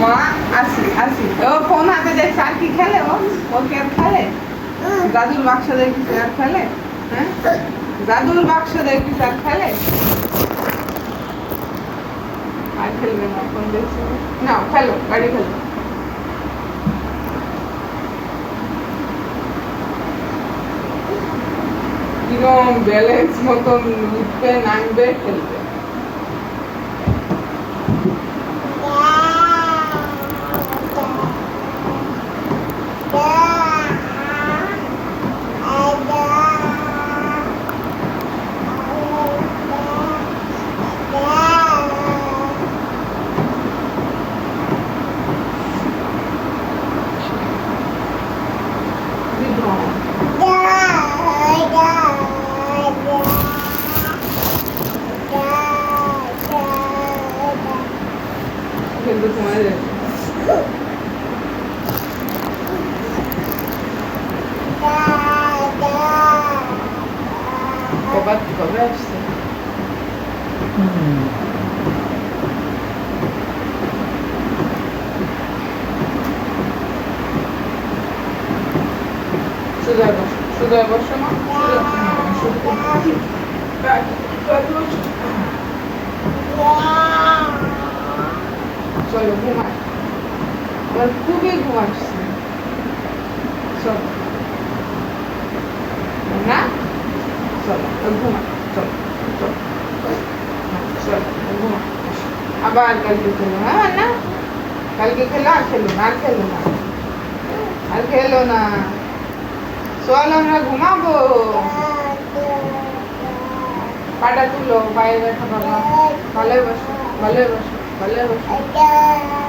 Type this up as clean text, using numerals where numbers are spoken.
মা আসি আসি ও ফোন হাতে দেখছে আর কি খেলে ও কি আর খেলে দাদুর বাক্স দেখছিস আর খেলে হ্যাঁ দাদুর বাক্স দেখছিস আর খেলে আর খেলবে না ফোন দেখছি না খেলো গাড়ি খেলো কিরম ব্যালেন্স মতন উঠবে নামবে খেলবে কিন্তু তোমার কবে আসছে সুদয় বসো না চলো ঘুমাই আমার খুবই ঘুম আসছে চলো না চলো ঘুমাই চলো চলো চলো ঘুমাই আবার কালকে খেলো হ্যাঁ না কালকে খেলো আর খেলো না আর খেলো না আর খেলো না চলো আমরা ঘুমাবো পাটা তুলো পায়ে ব্যথা বাবা ভালো বসো ভালো বসো ভালো বসো